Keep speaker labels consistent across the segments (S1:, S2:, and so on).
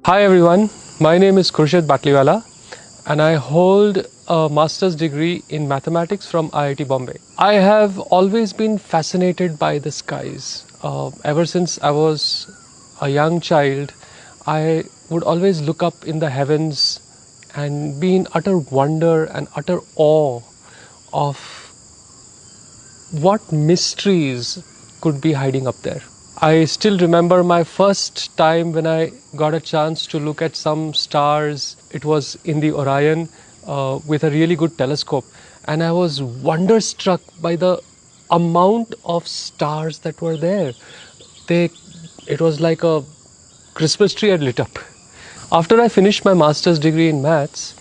S1: Hi everyone, my name is Khurshid Batliwala and I hold a master's degree in mathematics from IIT Bombay. I have always been fascinated by the skies. Ever since I was a young child, I would always look up in the heavens and be in utter wonder and utter awe of what mysteries could be hiding up there. I still remember my first time when I got a chance to look at some stars. It was in the Orion with a really good telescope, and I was wonderstruck by the amount of stars that were there. It was like a Christmas tree had lit up. After I finished my master's degree in maths,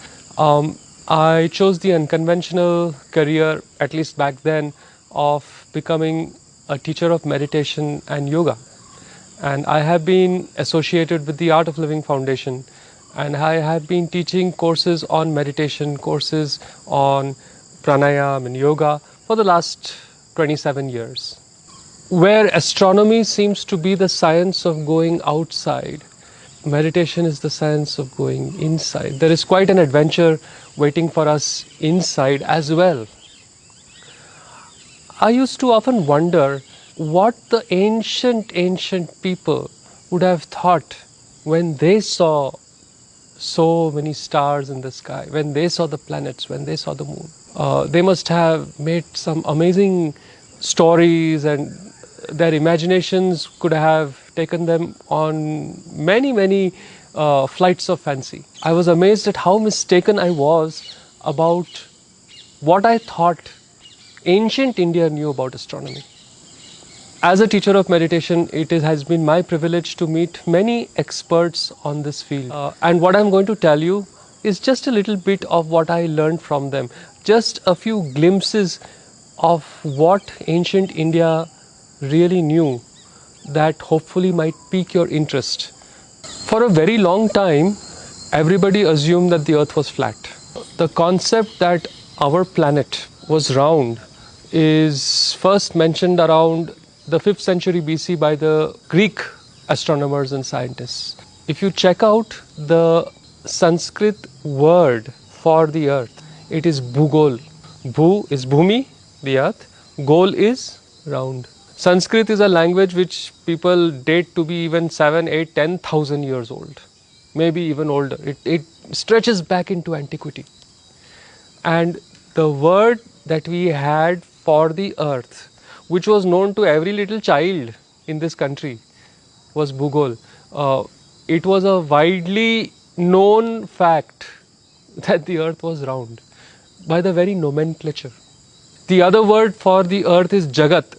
S1: I chose the unconventional career, at least back then, of becoming a teacher of meditation and yoga. And I have been associated with the Art of Living Foundation, and I have been teaching courses on meditation, courses on pranayam and yoga for the last 27 years. Where astronomy seems to be the science of going outside, meditation is the science of going inside. There is quite an adventure waiting for us inside as well. I used to often wonder what the ancient people would have thought when they saw so many stars in the sky, when they saw the planets, when they saw the moon. They must have made some amazing stories, and their imaginations could have taken them on many flights of fancy. I was amazed at how mistaken I was about what I thought ancient India knew about astronomy. As a teacher of meditation, has been my privilege to meet many experts on this field. And what I'm going to tell you is just a little bit of what I learned from them. Just a few glimpses of what ancient India really knew that hopefully might pique your interest. For a very long time, everybody assumed that the earth was flat. The concept that our planet was round is first mentioned around the 5th century BC by the Greek astronomers and scientists. If you check out the Sanskrit word for the earth, it is Bhugol. Bhu is Bhumi, the earth. Gol is round. Sanskrit is a language which people date to be even 7, 8, 10,000 years old, maybe even older. It stretches back into antiquity. And the word that we had for the earth, which was known to every little child in this country, was Bhugol. It was a widely known fact that the earth was round by the very nomenclature. The other word for the earth is Jagat.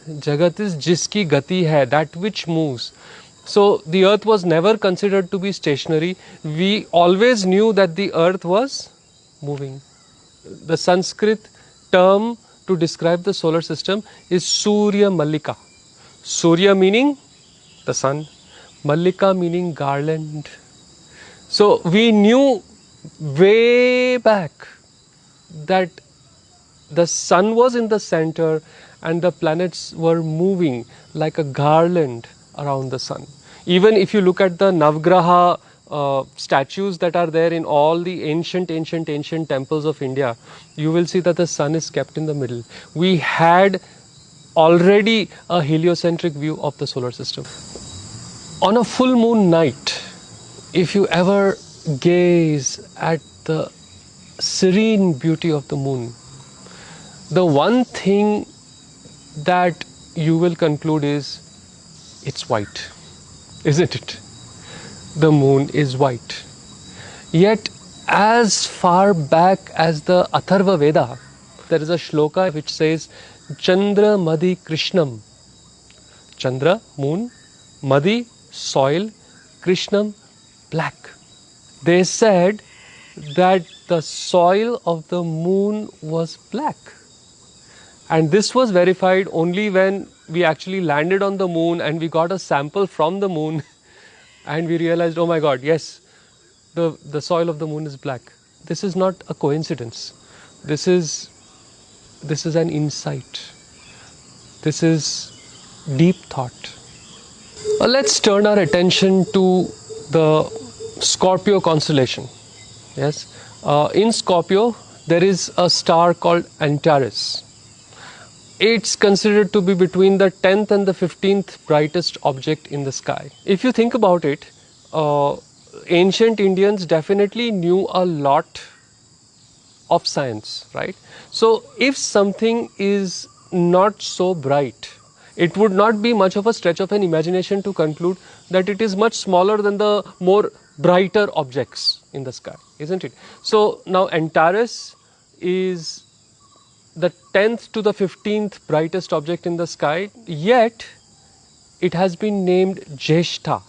S1: Jagat is jiski gati hai, that which moves. So the earth was never considered to be stationary. We always knew that the earth was moving. The Sanskrit term to describe the solar system is Surya Mallika. Surya meaning the sun, Mallika meaning garland. So we knew way back that the sun was in the center and the planets were moving like a garland around the sun. Even if you look at the Navgraha statues that are there in all the ancient temples of India, you will see that the sun is kept in the middle. We had already a heliocentric view of the solar system. On a full moon night, if you ever gaze at the serene beauty of the moon, the one thing that you will conclude is it's white, isn't it? The moon is white. Yet, as far back as the Atharva Veda, there is a shloka which says, Chandra Madhi Krishnam. Chandra, moon, Madhi, soil, Krishnam, black. They said that the soil of the moon was black. And this was verified only when we actually landed on the moon and we got a sample from the moon and we realized, oh my God, yes, the soil of the moon is black. This is not a coincidence. This is an insight. This is deep thought. Let's turn our attention to the Scorpio constellation. Yes, in Scorpio there is a star called Antares. It's considered to be between the 10th and the 15th brightest object in the sky. If you think about it, ancient Indians definitely knew a lot of science, right? So if something is not so bright, it would not be much of a stretch of an imagination to conclude that it is much smaller than the more brighter objects in the sky, isn't it? So now Antares is the 10th to the 15th brightest object in the sky, yet it has been named Jeshta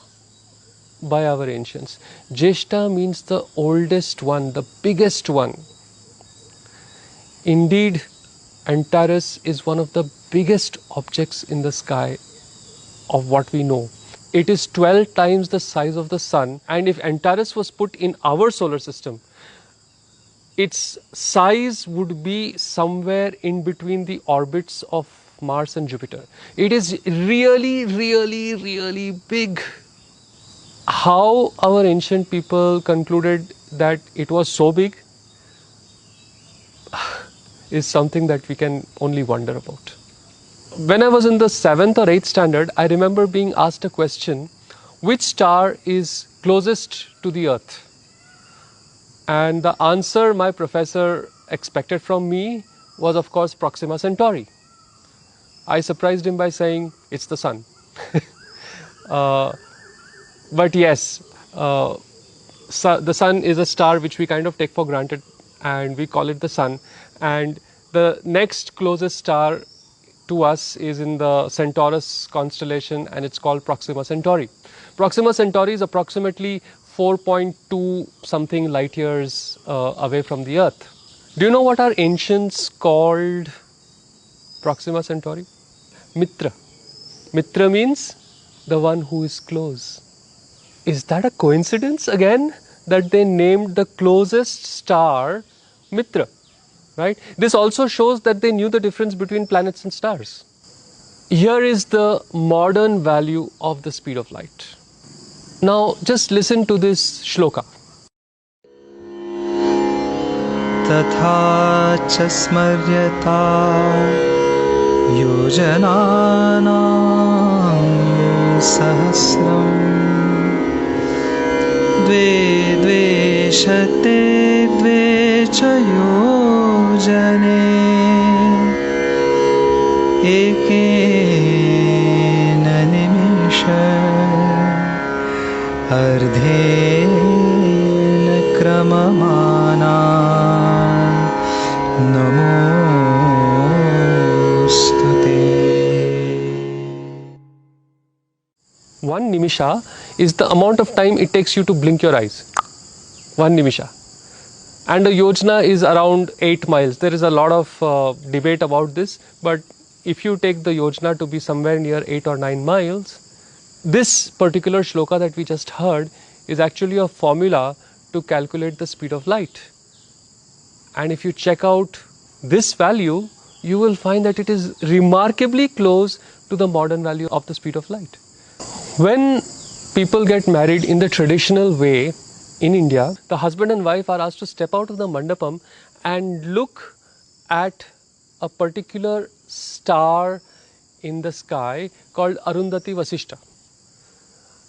S1: by our ancients. Jeshta means the oldest one, the biggest one. Indeed, Antares is one of the biggest objects in the sky of what we know. It is 12 times the size of the sun, and if Antares was put in our solar system, its size would be somewhere in between the orbits of Mars and Jupiter. It is really, really, really big. How our ancient people concluded that it was so big is something that we can only wonder about. When I was in the 7th or 8th standard, I remember being asked a question, which star is closest to the Earth? And the answer my professor expected from me was, of course, Proxima Centauri. I surprised him by saying, it's the sun. But yes, the sun is a star which we kind of take for granted and we call it the sun. And the next closest star to us is in the Centaurus constellation, and it's called Proxima Centauri. Proxima Centauri is approximately 4.2 something light years away from the Earth. Do you know what our ancients called Proxima Centauri? Mitra. Mitra means the one who is close. Is that a coincidence again that they named the closest star Mitra? Right? This also shows that they knew the difference between planets and stars. Here is the modern value of the speed of light. Now just listen to this shloka.
S2: तथा च स्मर्यता योजनानां सहस्रम् द्वे द्वेशते द्वे च योजने एकेन निमिष अर्धेन क्रममाना नमोस्तुते.
S1: One nimisha is the amount of time it takes you to blink your eyes. One nimisha. And a yojana is around 8 miles. There is a lot of debate about this, but if you take the yojana to be somewhere near 8 or 9 miles, this particular shloka that we just heard is actually a formula to calculate the speed of light. And if you check out this value, you will find that it is remarkably close to the modern value of the speed of light. When people get married in the traditional way in India, the husband and wife are asked to step out of the mandapam and look at a particular star in the sky called Arundhati Vasishtha.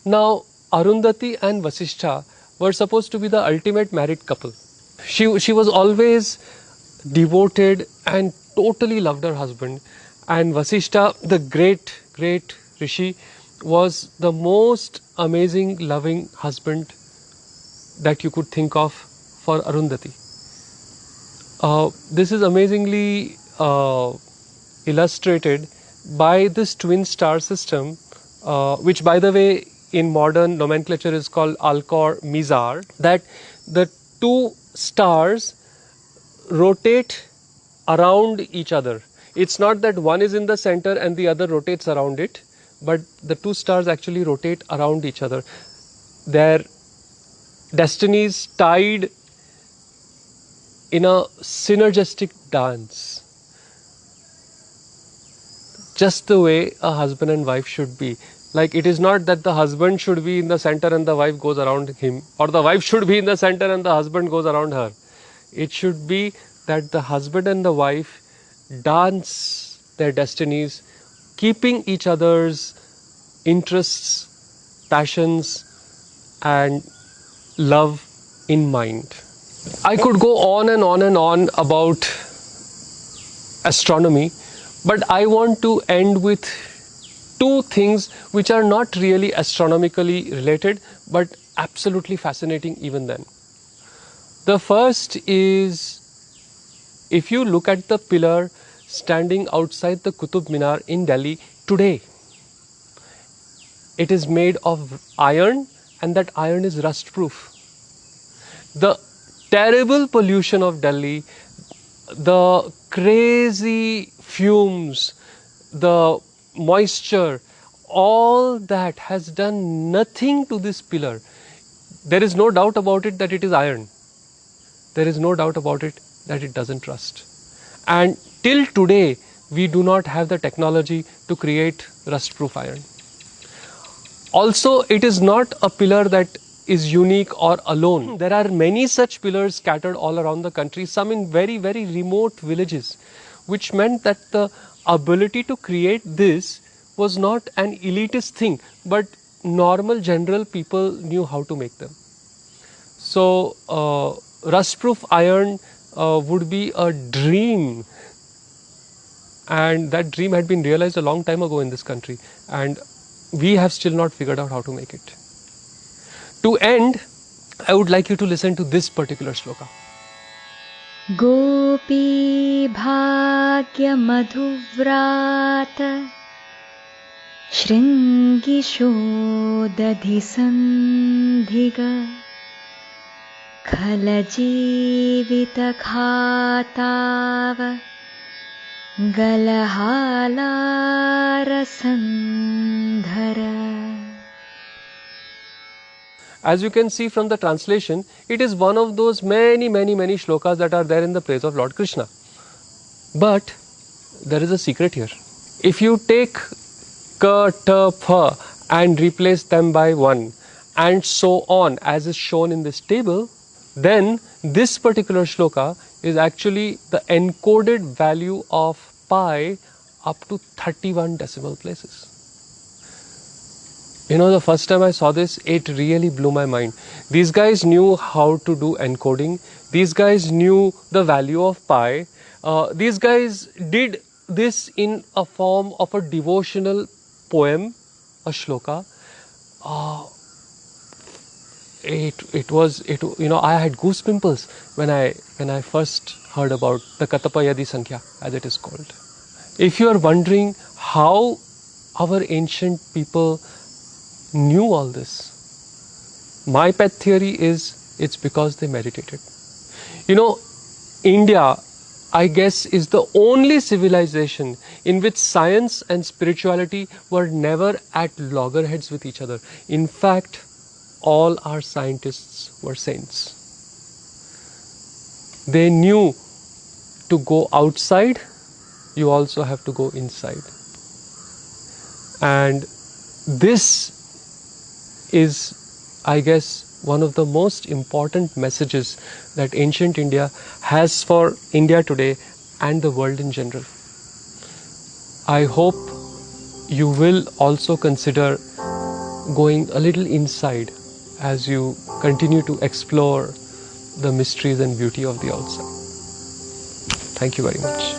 S1: Now, Arundhati and Vasishtha were supposed to be the ultimate married couple. She was always devoted and totally loved her husband, and Vasishtha, the great Rishi, was the most amazing loving husband that you could think of for Arundhati. This is amazingly illustrated by this twin star system, which by the way in modern nomenclature is called Alcor-Mizar, that the two stars rotate around each other. It's not that one is in the center and the other rotates around it, but the two stars actually rotate around each other. Their destinies tied in a synergistic dance, just the way a husband and wife should be. Like, it is not that the husband should be in the center and the wife goes around him, or the wife should be in the center and the husband goes around her. It should be that the husband and the wife dance their destinies, keeping each other's interests, passions, and love in mind. I could go on and on and on about astronomy, but I want to end with two things which are not really astronomically related, but absolutely fascinating even then. The first is, if you look at the pillar standing outside the Qutub Minar in Delhi today, it is made of iron, and that iron is rust proof. The terrible pollution of Delhi, the crazy fumes, the moisture, all that has done nothing to this pillar. There is no doubt about it that it is iron. There is no doubt about it that it doesn't rust. And till today, we do not have the technology to create rust-proof iron. Also, it is not a pillar that is unique or alone. There are many such pillars scattered all around the country, some in very, very remote villages, which meant that the ability to create this was not an elitist thing, but normal general people knew how to make them. So rust-proof iron would be a dream, and that dream had been realized a long time ago in this country, and we have still not figured out how to make it. To end, I would like you to listen to this particular shloka.
S3: Gopi bhagya madhuvrata shringi shodadhi sandhiga khala jivita khatava galahala rasandhara.
S1: As you can see from the translation, it is one of those many shlokas that are there in the praise of Lord Krishna. But there is a secret here. If you take ka, ta, pha and replace them by 1 and so on as is shown in this table, then this particular shloka is actually the encoded value of pi up to 31 decimal places. You know, the first time I saw this, it really blew my mind. These guys knew how to do encoding. These guys knew the value of pi. These guys did this in a form of a devotional poem, a shloka. I had goose pimples when I first heard about the Katapayadi Sankhya, as it is called. If you are wondering how our ancient people knew all this, my pet theory is it's because they meditated. You know, India, I guess, is the only civilization in which science and spirituality were never at loggerheads with each other. In fact, all our scientists were saints. They knew to go outside, you also have to go inside. And this is, I guess, one of the most important messages that ancient India has for India today and the world in general. I hope you will also consider going a little inside as you continue to explore the mysteries and beauty of the outside. Thank you very much.